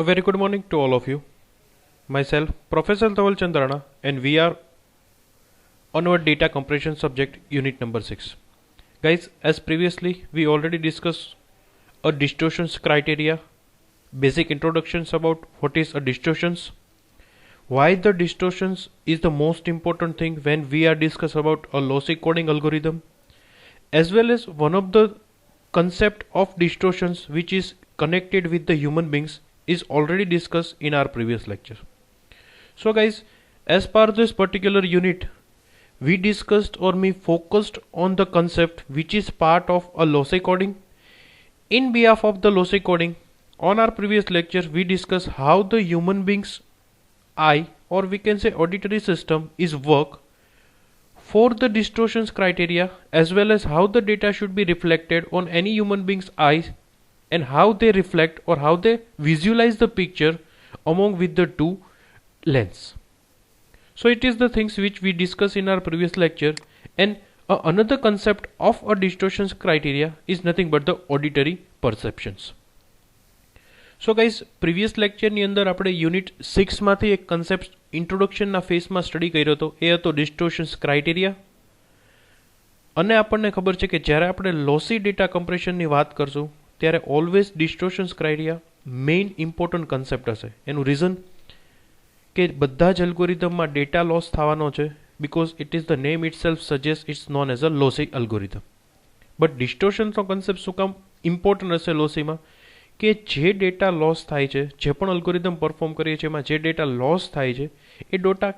A very good morning to all of you. Myself, Professor Dhaval Chandrana, and we are on our data compression subject, unit number 6. Guys, as previously, we already discussed a distortions criteria, basic introductions about what is a distortions, why the distortions is the most important thing when we are discuss about a lossy coding algorithm, as well as one of the concept of distortions which is connected with the human beings is already discussed in our previous lecture. So guys, as per this particular unit, we discussed or we focused on the concept which is part of a lossy coding. In behalf of the lossy coding, on our previous lecture we discussed how the human beings eye, or we can say auditory system, is work for the distortions criteria, as well as how the data should be reflected on any human being's eyes and how they reflect or how they visualize the picture among with the two lens. So it is the things which we discussed in our previous lecture, and another concept of a distortions criteria is nothing but the auditory perceptions. So guys, previous lecture ની અંદર આપણે unit 6 માંથી એક concept introduction ના phase માં study કર્યો હતો, એ હતો ડિસ્ટોર્શન્સ ક્રાઇટેરિયા. અને આપણને ખબર છે કે જ્યારે આપણે લોસી ડેટા કમ્પ્રેશન ની વાત કરશું ત્યારે always distortions criteria main important concept હશે. એનું રીઝન કે બધા જ એલ્ગોરિધમમાં ડેટા લોસ થવાનો છે, because it is the name itself suggest it's known as a lossy algorithm. But ડિસ્ટોર્શન્સનો કન્સેપ્ટ શું કામ ઇમ્પોર્ટન્ટ હશે લોસીમાં, કે જે ડેટા લોસ થાય છે, જે પણ અલ્ગોરિધમ પરફોર્મ કરીએ છીએ એમાં જે ડેટા લોસ થાય છે એ ડેટા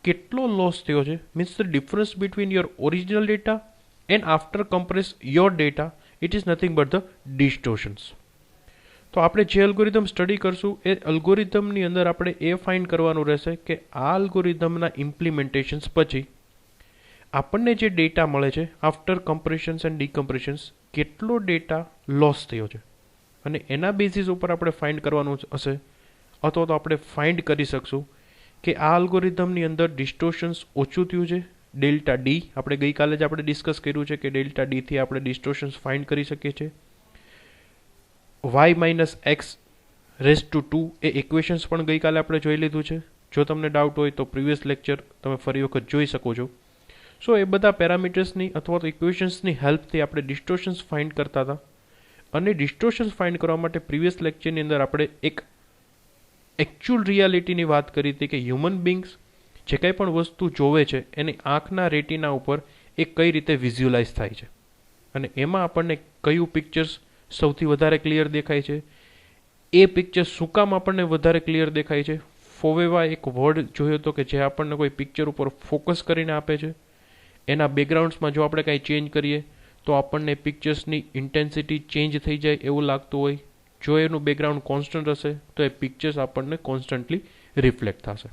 કેટલો લોસ થયો છે, means the difference between your original data and after compress your data, it is nothing but the distortions. તો આપણે જે અલ્ગોરિધમ સ્ટડી કરશું એ અલ્ગોરિધમની અંદર આપણે એ ફાઇન્ડ કરવાનું રહેશે કે આ અલ્ગોરિધમના ઇમ્પ્લિમેન્ટેશન્સ પછી આપણને જે ડેટા મળે છે આફ્ટર કમ્પ્રેશન્સ એન્ડ ડીકમ્પ્રેશન્સ, કેટલો ડેટા લોસ થયો છે, અને એના બેઝિસ ઉપર આપણે ફાઇન્ડ કરવાનું હશે, અથવા તો આપણે ફાઇન્ડ કરી શકશું કે આ અલ્ગોરિધમની અંદર ડિસ્ટોર્શન્સ ઓછું થયું છે. ડેલ્ટા ડી આપણે ગઈકાલે જ આપણે ડિસ્કસ કર્યું છે કે ડેલ્ટા ડીથી આપણે ડિસ્ટોર્શન્સ ફાઇન્ડ કરી શકીએ છીએ. Y minus X raise to 2 એ ઇક્વેશન્સ પણ ગઈકાલે આપણે જોઈ લીધું છે. જો તમને ડાઉટ હોય તો પ્રીવિયસ લેક્ચર તમે ફરી વખત જોઈ શકો છો. સો એ બધા પેરામીટર્સની અથવા તો ઇક્વેશન્સની હેલ્પથી આપણે ડિસ્ટોર્શન્સ ફાઇન્ડ કરતા હતા. અને ડિસ્ટોર્શન્સ ફાઇન્ડ કરવા માટે પ્રીવિયસ લેક્ચરની અંદર આપણે એક એકચ્યુઅલ રિયાલિટીની વાત કરી હતી કે હ્યુમન બીંગ્સ જે કંઈ પણ વસ્તુ જોવે છે એની આંખના રેટિના ઉપર એ કઈ રીતે વિઝ્યુલાઇઝ થાય છે, અને એમાં આપણને કયું પિક્ચર્સ સૌથી વધારે ક્લિયર દેખાય છે, એ પિક્ચર શું કામ આપણને વધારે ક્લિયર દેખાય છે. ફોવેવા એક વર્ડ જોયો હતો કે જે આપણને કોઈ પિક્ચર ઉપર ફોકસ કરીને આપે છે, એના બેકગ્રાઉન્ડ્સમાં જો આપણે કાંઈ ચેન્જ કરીએ તો આપણને પિક્ચર્સની ઇન્ટેન્સિટી ચેન્જ થઈ જાય એવું લાગતું હોય. જો એનું બેકગ્રાઉન્ડ કોન્સ્ટન્ટ હશે તો એ પિક્ચર્સ આપણને કોન્સ્ટન્ટલી રિફ્લેક્ટ થશે.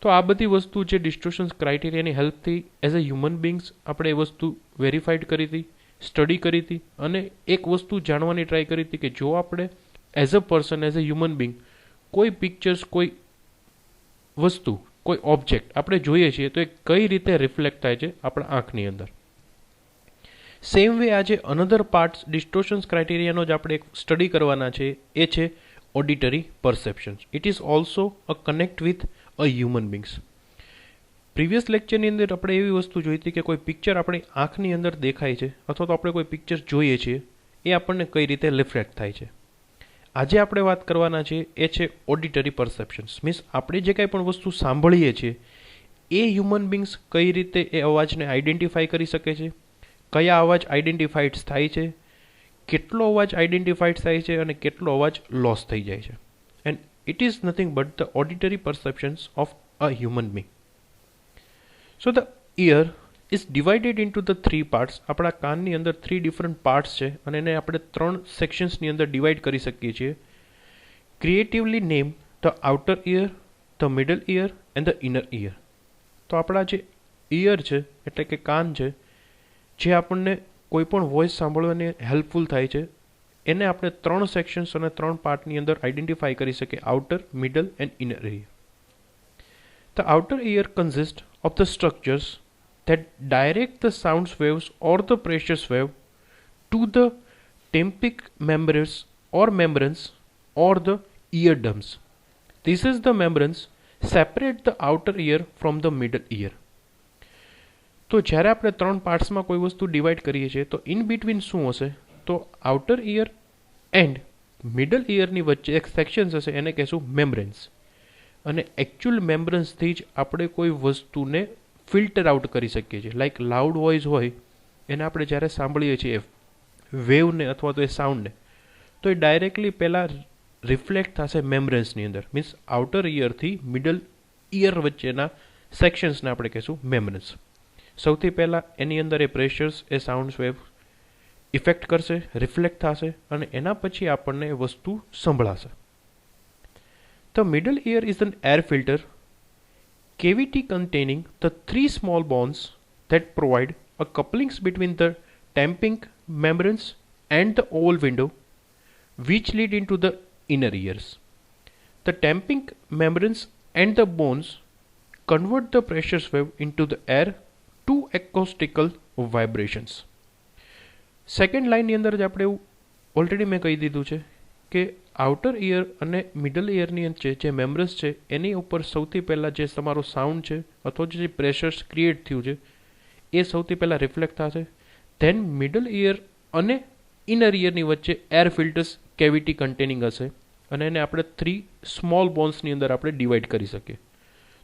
તો આ બધી વસ્તુ જે ડિસ્ટોર્શન્સ ક્રાઇટેરિયાની હેલ્પથી એઝ અ હ્યુમન બીંગ્સ આપણે એ વસ્તુ વેરીફાઈડ કરી હતી, સ્ટડી કરી હતી, અને એક વસ્તુ જાણવાની ટ્રાય કરી હતી કે જો આપણે as a person, as a human being કોઈ પિક્ચર્સ, કોઈ વસ્તુ, કોઈ ઓબ્જેક્ટ આપણે જોઈએ છીએ તો એ કઈ રીતે રિફ્લેક્ટ થાય છે આપણા આંખની અંદર. સેમ વે આજે અનધર પાર્ટ્સ ડિસ્ટોર્શન્સ ક્રાઇટેરિયાનો જ આપણે એક સ્ટડી કરવાના છે, એ છે auditory perceptions. It is also a connect with a human beings. Previous લેક્ચરની અંદર આપણે એવી વસ્તુ જોઈ હતી કે કોઈ પિક્ચર આપણી આંખની અંદર દેખાય છે અથવા તો આપણે કોઈ પિક્ચર જોઈએ છીએ એ આપણને કઈ રીતે રિફ્લેક્ટ થાય છે. આજે આપણે વાત કરવાના છે એ છે ઓડિટરી પરસેપ્શન્સ. મીન્સ આપણે જે કાંઈ પણ વસ્તુ સાંભળીએ છીએ એ હ્યુમન બીંગ્સ કઈ રીતે એ અવાજને આઈડેન્ટિફાઈ કરી શકે છે, કયા અવાજ આઈડેન્ટિફાઈડ થાય છે, કેટલો અવાજ આઈડેન્ટિફાઈડ થાય છે અને કેટલો અવાજ લોસ થઈ જાય છે. And it is nothing but the auditory perceptions of a human being. So the ear is divided into the 3 parts. આપણા કાનની અંદર 3 ડિફરન્ટ પાર્ટ્સ છે અને એને આપણે 3 સેક્શન્સની અંદર ડિવાઈડ કરી શકીએ છીએ. Creatively name the outer ear, the middle ear and the inner ear. તો આપણા જે ઇયર છે એટલે કે કાન છે, જે આપણને કોઈ પણ વોઇસ સાંભળવાની હેલ્પફુલ થાય છે, એને આપણે 3 સેક્શન્સ અને 3 પાર્ટની અંદર આઈડેન્ટિફાઈ કરી શકીએ: outer, middle and inner ear. The outer ear consist of the structures that direct the sound waves or the pressure wave to the tympanic membranes or membranes or the eardrums. This is the membranes separate the outer ear from the middle ear. તો જ્યારે આપણે 3 પાર્ટ્સમાં કોઈ વસ્તુ divide કરીએ છીએ તો in between શું હશે? તો આઉટર ઇયર એન્ડ મિડલ ઇયરની વચ્ચે એક સેક્શન હશે, એને કહેશું મેમ્બ્રેન્સ. અને એકચ્યુઅલ મેમ્બ્રેન્સથી જ આપણે કોઈ વસ્તુને ફિલ્ટર આઉટ કરી શકીએ છીએ. લાઈક લાઉડ વોઇસ હોય એને આપણે જ્યારે સાંભળીએ છીએ વેવને અથવા તો એ સાઉન્ડને, તો એ ડાયરેક્ટલી પહેલાં રિફ્લેક્ટ થશે મેમ્બ્રેન્સની અંદર. મીન્સ આઉટર ઇયરથી મિડલ ઇયર વચ્ચેના સેક્શન્સને આપણે કહેશું મેમ્બ્રેન્સ. સૌથી પહેલાં એની અંદર એ પ્રેશર્સ એ સાઉન્ડ વેવ ઇફેક્ટ કરશે, રિફ્લેક્ટ થશે અને એના પછી આપણને એ વસ્તુ સંભળાશે. The middle ear is an air filter cavity containing the 3 small bones that provide a couplings between the tamping membranes and the oval window which lead into the inner ears. The tamping membranes and the bones convert the pressure wave into the air to acoustical vibrations. Second લાઇનની અંદર જ આપણે એવું already મેં કહી દીધું છે કે આઉટર ઇયર અને મિડલ ઇયરની વચ્ચે જે મેમ્બ્રેન્સ છે એની ઉપર સૌથી પહેલાં જે તમારો સાઉન્ડ છે અથવા જે પ્રેશર્સ ક્રિએટ થયું છે એ સૌથી પહેલાં રિફ્લેક્ટ થશે. ધેન મિડલ ઇયર અને ઇનર ઇયરની વચ્ચે એર ફિલ્ટર્સ કેવિટી કન્ટેનિંગ હશે અને એને આપણે 3 સ્મોલ બોન્સની અંદર આપણે ડિવાઈડ કરી શકીએ.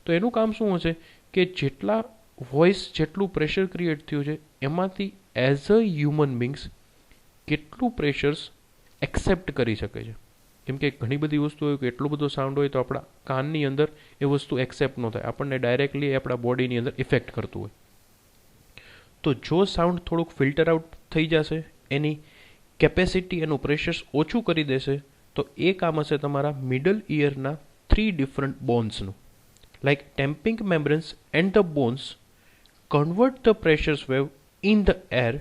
તો એનું કામ શું હશે કે જેટલા વોઇસ જેટલું પ્રેશર ક્રિએટ થયું છે એમાંથી એઝ અ હ્યુમન બીંગ્સ કેટલું પ્રેશર્સ એક્સેપ્ટ કરી શકે છે. કેમ કે ઘણી બધી વસ્તુ હોય કે એટલો બધો સાઉન્ડ હોય તો આપણા કાનની અંદર એ વસ્તુ એક્સેપ્ટ ન થાય, આપણને ડાયરેક્ટલી આપણા બોડીની અંદર ઇફેક્ટ કરતું હોય. તો જો સાઉન્ડ થોડુંક ફિલ્ટર આઉટ થઈ જશે, એની કેપેસિટી એનું પ્રેશર્સ ઓછું કરી દેશે, તો એ કામ હશે તમારા મિડલ ઇયરના 3 ડિફરન્ટ બોન્સનું. Like tympanic membranes and the bones convert the pressure wave in the air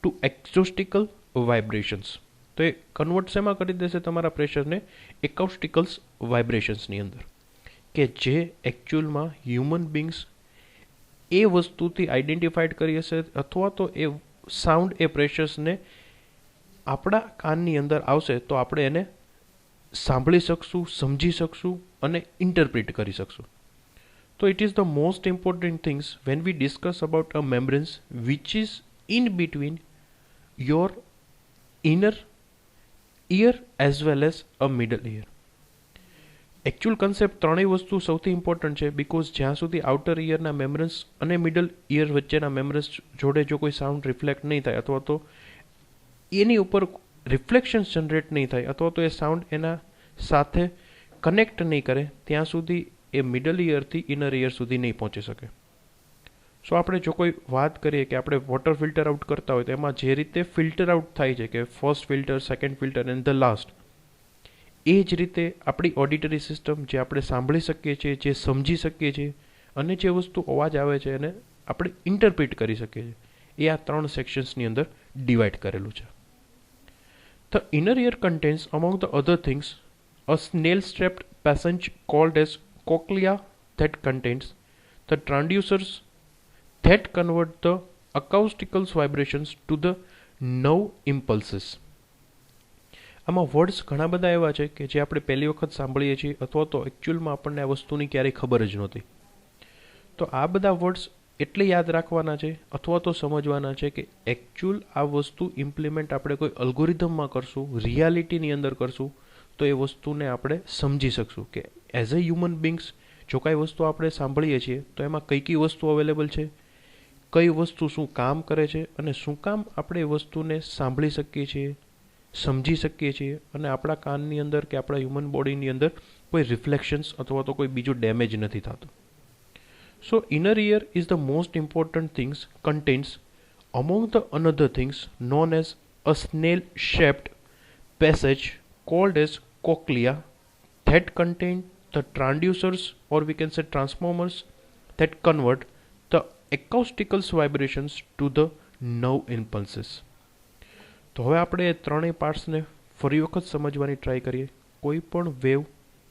to acoustical vibrations. તો એ કન્વર્ટ શેમાં કરી દેશે? તમારા પ્રેશરને એકાઉસ્ટિકલ્સ વાઇબ્રેશન્સની અંદર, કે જે એકચ્યુઅલમાં હ્યુમન બીંગ્સ એ વસ્તુથી આઈડેન્ટિફાઈડ કરી હશે અથવા તો એ સાઉન્ડ એ પ્રેશર્સને આપણા કાનની અંદર આવશે તો આપણે એને સાંભળી શકશું, સમજી શકશું અને ઇન્ટરપ્રિટ કરી શકશું. So it is the most important things when we discuss about a membranes which is in between your inner ear as well as a middle ear. Actual concept ત્રણેય વસ્તુ સૌથી ઇમ્પોર્ટન્ટ છે, બિકોઝ જ્યાં સુધી outer ઇયરના મેમ્બ્રેન્સ અને middle ear વચ્ચેના મેમ્બ્રેન્સ જોડે જો કોઈ સાઉન્ડ રિફ્લેક્ટ નહીં થાય અથવા તો એની ઉપર રિફ્લેક્શન્સ જનરેટ નહીં થાય અથવા તો એ સાઉન્ડ એના સાથે કનેક્ટ નહીં કરે ત્યાં સુધી એ મિડલ ઇયરથી ઇનર ઇયર સુધી નહીં પહોંચી શકે. સો આપણે જો કોઈ વાત કરીએ કે આપણે વોટર ફિલ્ટર આઉટ કરતા હોય તો એમાં જે રીતે ફિલ્ટર આઉટ થાય છે કે first filter, second filter and the last, એ જ રીતે આપણી ઓડિટરી સિસ્ટમ જે આપણે સાંભળી શકીએ છીએ, જે સમજી શકીએ છીએ અને જે વસ્તુ અવાજ આવે છે એને આપણે ઇન્ટરપ્રિટ કરી શકીએ છીએ, એ આ 3 સેક્શન્સની અંદર ડિવાઈડ કરેલું છે. The inner ear contains among the other things a snail strapped passage called as cochlea that contains the transducers that convert the acoustical vibrations to the nerve impulses. આમાં વર્ડ્સ ઘણા બધા એવા છે કે જે આપણે પહેલી વખત સાંભળીએ છીએ અથવા તો એકચ્યુઅલમાં આપણને આ વસ્તુની ક્યારેય ખબર જ નહોતી. તો આ બધા વર્ડ્સ એટલે યાદ રાખવાના છે અથવા તો સમજવાના છે કે એકચ્યુઅલ આ વસ્તુ ઇમ્પ્લિમેન્ટ આપણે કોઈ અલ્ગોરિધમમાં કરશું, રિયાલિટીની અંદર કરશું તો એ વસ્તુને આપણે સમજી શકશું કે એઝ અ હ્યુમન બીંગ્સ જો કાંઈ વસ્તુ આપણે સાંભળીએ છીએ તો એમાં કઈ વસ્તુ અવેલેબલ છે, કઈ વસ્તુ શું કામ કરે છે અને શું કામ આપણે એ વસ્તુને સાંભળી શકીએ છીએ, સમજી શકીએ છીએ અને આપણા કાનની અંદર કે આપણા હ્યુમન બોડીની અંદર કોઈ રિફ્લેક્શન્સ અથવા તો કોઈ બીજું ડેમેજ નથી થતું. So inner ear is the most important things contains among the another things known as a snail shaped passage called as cochlea that contain the transducers or we can say transformers that convert the acoustical vibrations to the nerve impulses. તો હવે આપણે એ ત્રણેય પાર્ટ્સને ફરી વખત સમજવાની try કરીએ. કોઈ પણ વેવ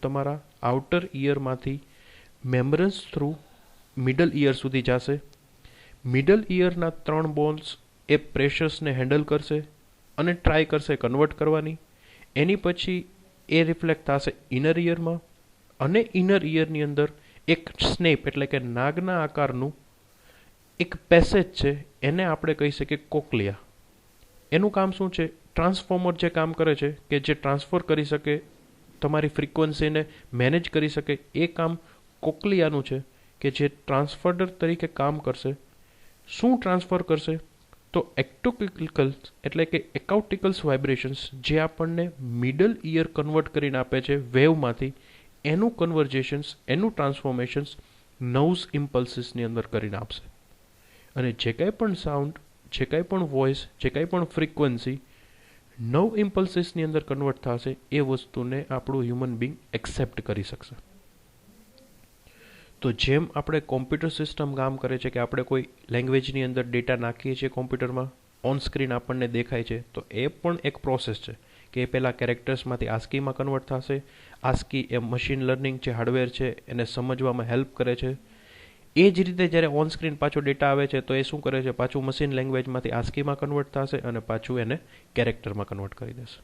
તમારા આઉટર ઇયરમાંથી મેમ્બ્રેન્સ થ્રુ મિડલ ઇયર સુધી જશે. મિડલ ઇયરના 3 બોન્સ એ પ્રેશર્સને હેન્ડલ કરશે અને ટ્રાય કરશે કન્વર્ટ કરવાની. એની પછી એ રિફ્લેક્ટ થશે ઇનર ઇયરમાં, અને ઇનર ઇયરની અંદર એક સ્નેપ એટલે કે નાગના આકારનું એક પેસેજ છે, એને આપણે કહી શકીએ કોક્લિયા. એનું કામ શું છે? ટ્રાન્સફોર્મર જે કામ કરે છે, કે જે ટ્રાન્સફર કરી શકે, તમારી ફ્રીક્વન્સીને મેનેજ કરી શકે, એ કામ કોક્લિયાનું છે, કે જે ટ્રાન્સફર તરીકે કામ કરશે. શું ટ્રાન્સફર કરશે? તો એક્ટોટિકલ્સ એટલે કે એકાઉટિકલ્સ વાઇબ્રેશન્સ, જે આપણને મિડલ ઇયર કન્વર્ટ કરીને આપે છે વેવમાંથી, એનું કન્વર્જેશન્સ, એનું ટ્રાન્સફોર્મેશન્સ નવ્સ ઇમ્પલ્સીસની અંદર કરીને આપશે. અને જે કાંઈ પણ સાઉન્ડ, જે કાંઈ પણ વોઇસ, જે કાંઈ પણ ફ્રીક્વન્સી નવ ઇમ્પલ્સીસની અંદર કન્વર્ટ થશે, એ વસ્તુને આપણું હ્યુમન બિંગ એક્સેપ્ટ કરી શકશે. તો જેમ આપણે કોમ્પ્યુટર સિસ્ટમ કામ કરે છે, કે આપણે કોઈ લેંગ્વેજની અંદર ડેટા નાખીએ છીએ કોમ્પ્યુટરમાં, ઓન સ્ક્રીન આપણને દેખાય છે, તો એ પણ એક પ્રોસેસ છે, કે એ પહેલાં કેરેક્ટર્સમાંથી આસ્કીમાં કન્વર્ટ થશે. આસ્કી એ મશીન લર્નિંગ જે હાર્ડવેર છે એને સમજવામાં હેલ્પ કરે છે. એ જ રીતે જ્યારે ઓન સ્ક્રીન પાછો ડેટા આવે છે, તો એ શું કરે છે? પાછું મશીન લેંગ્વેજમાંથી આસ્કીમાં કન્વર્ટ થશે અને પાછું એને કેરેક્ટરમાં કન્વર્ટ કરી દેશે.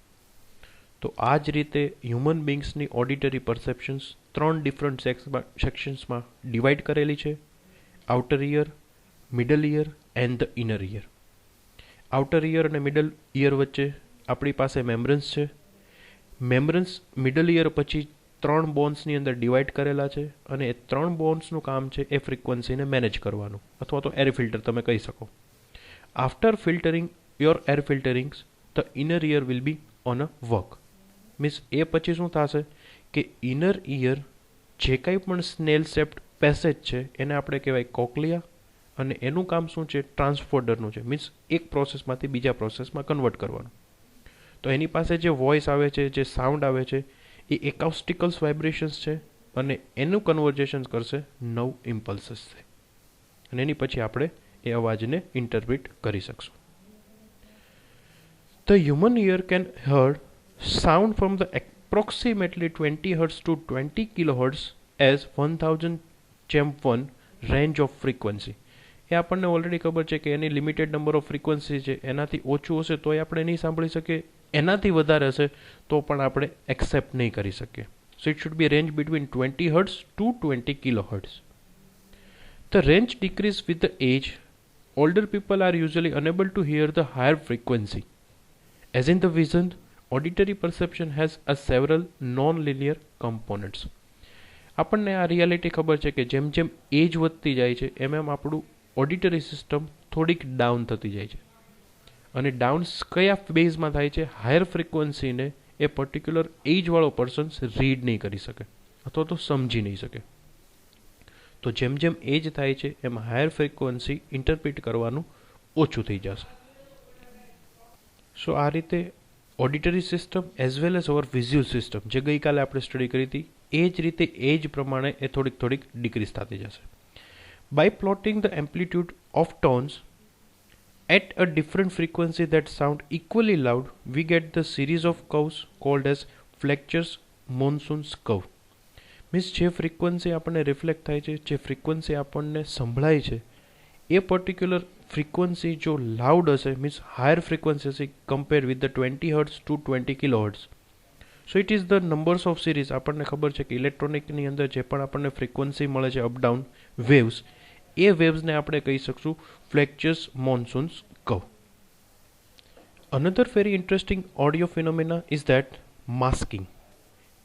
તો આ જ રીતે હ્યુમન બિંગ્સની ઓડિટરી પરસેપ્શન્સ 3 ડિફરન્ટ સેક્શન્સમાં ડિવાઈડ કરેલી છે: outer ear, middle ear and the inner ear. Outer ear અને મિડલ ઇયર વચ્ચે આપણી પાસે મેમ્બ્રેન્સ છે. મેમ્બ્રેન્સ મિડલ ઇયર પછી 3 બોન્સની અંદર ડિવાઈડ કરેલા છે, અને એ 3 બોન્સનું કામ છે એ ફ્રીક્વન્સીને મેનેજ કરવાનું, અથવા તો એર ફિલ્ટર તમે કહી શકો. After filtering your air filterings, the inner ear will be on a work. Means એ પછી શું થશે કે ઇનર ઇયર જે કંઈ પણ સ્નેલ શેપ્ડ પેસેજ છે એને આપણે કહેવાય કોક્લિયા, અને એનું કામ શું છે? ટ્રાન્સફોર્ડરનું છે. મીન્સ એક પ્રોસેસમાંથી બીજા પ્રોસેસમાં કન્વર્ટ કરવાનું. તો એની પાસે જે વોઇસ આવે છે, જે સાઉન્ડ આવે છે, એ એકાઉસ્ટિકલ્સ વાઇબ્રેશન્સ છે, અને એનું કન્વર્જેશન કરશે નવ ઇમ્પલ્સીસથી, અને એની પછી આપણે એ અવાજને ઇન્ટરપ્રિટ કરી શકશું. The human ear can hear sound from the approximately 20 Hz to 20 kHz as 1000 chem1 range of frequency. એ આપણને ઓલરેડી ખબર છે કે એની લિમિટેડ નંબર ઓફ ફ્રીક્વન્સી છે, એનાથી ઓછું હશે તોય આપણે નહીં સાંભળી શકીએ, એનાથી વધારે હશે તો પણ આપણે એક્સેપ્ટ નહીં કરી શકીએ. So it should be range between 20 Hz to 20 kHz. The range decreases with the age. Older people are usually unable to hear the higher frequency. As in the vision, auditory perception has a several non-linear components. આપણને આ reality ખબર છે કે જેમ જેમ એજ વધતી જાય છે એમ એમ આપણું ઓડિટરી સિસ્ટમ થોડીક ડાઉન થતી જાય છે, અને ડાઉન કયા બેઝમાં થાય છે? હાયર ફ્રીક્વન્સીને એ પર્ટિક્યુલર એજવાળો પર્સન્સ રીડ નહીં કરી શકે અથવા તો સમજી નહીં શકે. તો જેમ જેમ એજ થાય છે એમ હાયર ફ્રીક્વન્સી ઇન્ટરપ્રિટ કરવાનું ઓછું થઈ જશે. સો આ રીતે auditory system as well as our visual system, જે ગઈકાલે આપણે સ્ટડી કરી હતી, એ જ રીતે એજ પ્રમાણે એ થોડીક ડિક્રીઝ થતી જશે. By plotting the amplitude of tones at a different frequency that sound equally loud, we get the series of curves called as Fletcher's Monsoon's curve. Means જે ફ્રીક્વન્સી આપણને રિફ્લેક્ટ થાય છે, જે ફ્રીક્વન્સી આપણને સંભળાય છે, એ પર્ટિક્યુલર ફ્રીક્વન્સી જો લાઉડ હશે, મીન્સ હાયર ફ્રીક્વન્સી હશે compare with the 20 Hz to 20 kHz. So it is the numbers of series. આપણને ખબર છે કે ઇલેક્ટ્રોનિકની અંદર જે પણ આપણને ફ્રીક્વન્સી મળે છે, અપડાઉન વેવ્સ, એ વેવ્સને આપણે કહી શકશું Fletcher's Monsoon's curve. Another very interesting audio phenomena is that masking.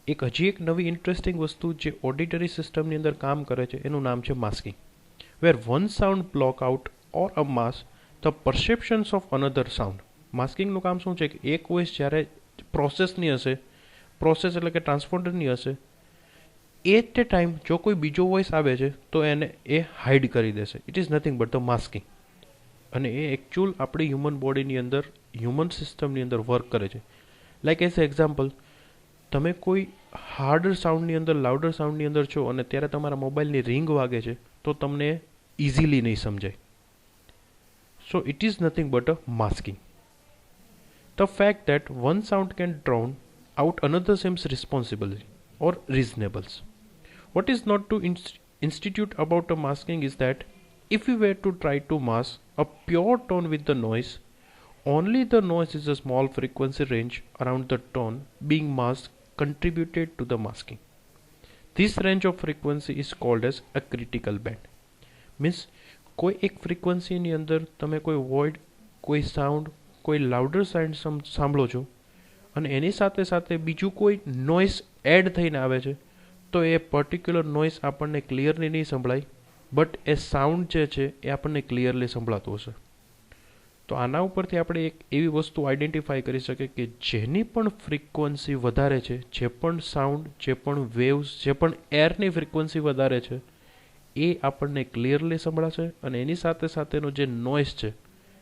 એક હજી એક નવી ઇન્ટરેસ્ટિંગ વસ્તુ જે ઓડિટરી સિસ્ટમની અંદર કામ કરે છે એનું નામ છે masking. Where one sound block out or a mask the perceptions of another sound. માસ્કિંગનું કામ શું છે કે એક વોઇસ જ્યારે પ્રોસેસની હશે, પ્રોસેસ એટલે કે ટ્રાન્સપોન્ડરની હશે, એટ એ ટાઈમ જો કોઈ બીજો વોઇસ આવે છે તો એને એ હાઇડ કરી દેશે. It is nothing but the masking. અને એ એકચ્યુઅલ આપણી હ્યુમન બોડીની અંદર, હ્યુમન સિસ્ટમની અંદર વર્ક કરે છે. લાઈક એઝ એક્ઝામ્પલ, તમે કોઈ હાર્ડર સાઉન્ડની અંદર, લાઉડર સાઉન્ડની અંદર છો અને ત્યારે તમારા મોબાઈલની રિંગ વાગે છે તો તમને ઇઝીલી નહીં સમજાય. સો it is nothing but a masking. The fact that one sound can drown out another seems responsible or reasonables. What is not to institute about a masking is that if we were to try to mask a pure tone with the noise, only the noise is a small frequency range around the tone being masked contributed to the masking. This range of frequency is called as a critical band. Means કોઈ એક ફ્રીક્વન્સીની અંદર તમે કોઈ void, કોઈ sound, કોઈ louder sound સાંભળો છો અને એની સાથે સાથે બીજું કોઈ નોઇસ એડ થઈને આવે છે, તો એ પર્ટિક્યુલર નોઇસ આપણને ક્લિયરલી નહીં સંભળાય, બટ એ સાઉન્ડ જે છે એ આપણને ક્લિયરલી સંભળાતું હશે. તો આના ઉપરથી આપણે એક એવી વસ્તુ આઈડેન્ટિફાઈ કરી શકીએ કે જેની પણ ફ્રીક્વન્સી વધારે છે, જે પણ સાઉન્ડ, જે પણ વેવ્સ, જે પણ એરની ફ્રીક્વન્સી વધારે છે એ આપણને ક્લિયરલી સંભળાશે અને એની સાથે સાથેનો જે નોઇસ છે,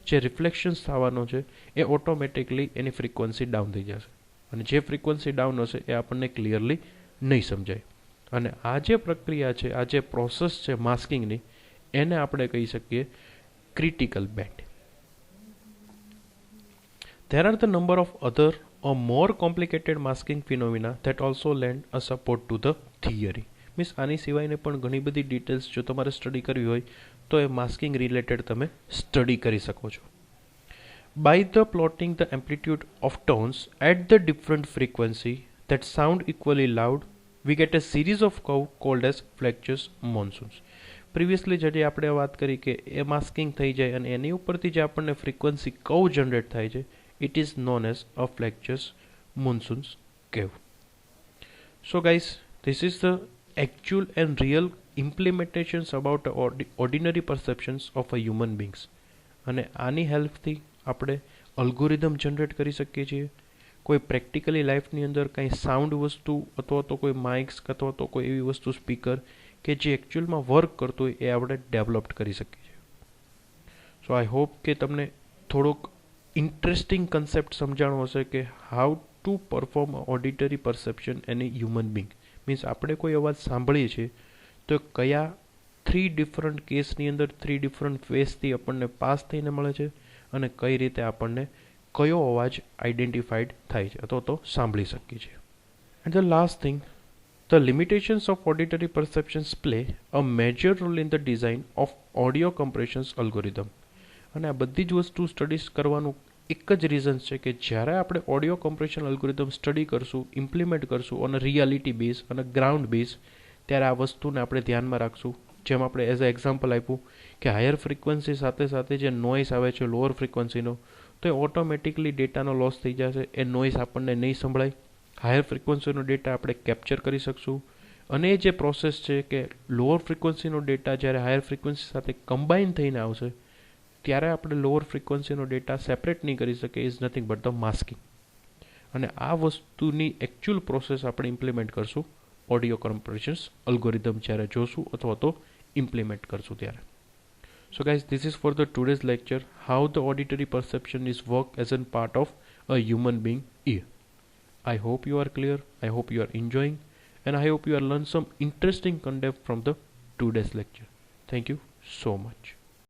જે રિફ્લેક્શન્સ થવાનો છે એ ઓટોમેટિકલી એની ફ્રીક્વન્સી ડાઉન થઈ જશે અને જે ફ્રીક્વન્સી ડાઉન હશે એ આપણને ક્લિયરલી નહીં સમજાય. અને આ જે પ્રક્રિયા છે, આ જે પ્રોસેસ છે માસ્કિંગની, એને આપણે કહી શકીએ critical band. There are the number of other or more complicated masking phenomena that also lend a support to the theory. Means આની સિવાયને પણ ઘણી બધી ડિટેલ્સ જો તમારે સ્ટડી કરવી હોય તો એ માસ્કિંગ રિલેટેડ તમે સ્ટડી કરી શકો છો. By the plotting the amplitude of tones at the different frequency that sound equally loud, we get a series of curve called as Fletcher's monsoons. Previously જે આપણે વાત કરી કે એ માસ્કિંગ થઈ જાય અને એની ઉપરથી જે આપણને ફ્રીક્વન્સી કર્વ જનરેટ થાય છે, it is known as a Fletcher's monsoons curve. So guys, this is the actual and real implementations about the ordinary perceptions of a human beings. અને આની હેલ્પથી આપણે અલ્ગોરિધમ જનરેટ કરી શકીએ છીએ. કોઈ પ્રેક્ટિકલી લાઈફની અંદર કંઈ સાઉન્ડ વસ્તુ અથવા તો કોઈ માઇક્સ અથવા તો કોઈ એવી વસ્તુ સ્પીકર કે જે એકચ્યુઅલમાં વર્ક કરતું હોય એ આપણે ડેવલપ્ડ કરી શકીએ છીએ. સો આઈ હોપ કે તમને થોડોક ઇન્ટરેસ્ટિંગ કન્સેપ્ટ સમજાણો હશે કે how to perform auditory perception an a human being. Means આપણે કોઈ અવાજ સાંભળીએ છીએ તો કયા 3 ડિફરન્ટ કેસની અંદર 3 ડિફરન્ટ ફેસથી આપણને પાસ થઈને મળે છે અને કઈ રીતે આપણને કયો અવાજ આઈડેન્ટિફાઈડ થાય છે અથવા તો સાંભળી શકીએ છીએ. And the last thing, the limitations of auditory perceptions play a major role in the design of audio compression algorithm. અને આ બધી જ વસ્તુ સ્ટડીઝ કરવાનું એક જ રીઝન છે કે જ્યારે આપણે ઓડિયો કમ્પ્રેશન અલ્ગોરિધમ સ્ટડી કરશું, ઇમ્પ્લિમેન્ટ કરશું ઓન રિયાલિટી બેઝ અને ગ્રાઉન્ડ બેઝ, ત્યારે આ વસ્તુને આપણે ધ્યાનમાં રાખશું. જેમ આપણે એઝ અ એક્ઝામ્પલ આપ્યું કે હાયર ફ્રીક્વન્સી સાથે સાથે જે નોઇસ આવે છે લોઅર ફ્રીક્વન્સીનો, તો એ ઓટોમેટિકલી ડેટાનો લોસ થઈ જશે, એ નોઇસ આપણને નહીં સંભળાય. હાયર ફ્રીક્વન્સીનો ડેટા આપણે કેપ્ચર કરી શકશું અને એ જે પ્રોસેસ છે કે લોઅર ફ્રીક્વન્સીનો ડેટા જ્યારે હાયર ફ્રીક્વન્સી સાથે કમ્બાઈન થઈને આવશે ત્યારે આપણે લોઅર ફ્રીક્વન્સીનો ડેટા સેપરેટ નહીં કરી શકીએ, is nothing but the masking. અને આ વસ્તુની એકચ્યુઅલ પ્રોસેસ આપણે ઇમ્પ્લિમેન્ટ કરશું ઓડિયો કમ્પ્રેશન્સ અલ્ગોરિધમ જ્યારે જોશું અથવા તો ઇમ્પ્લિમેન્ટ કરશું ત્યારે. So guys, this is for the today's lecture, how the auditory perception is work as a part of a human being ear. I hope you are clear, I hope you are enjoying, and I hope you have learned some interesting concept from the today's lecture. Thank you so much.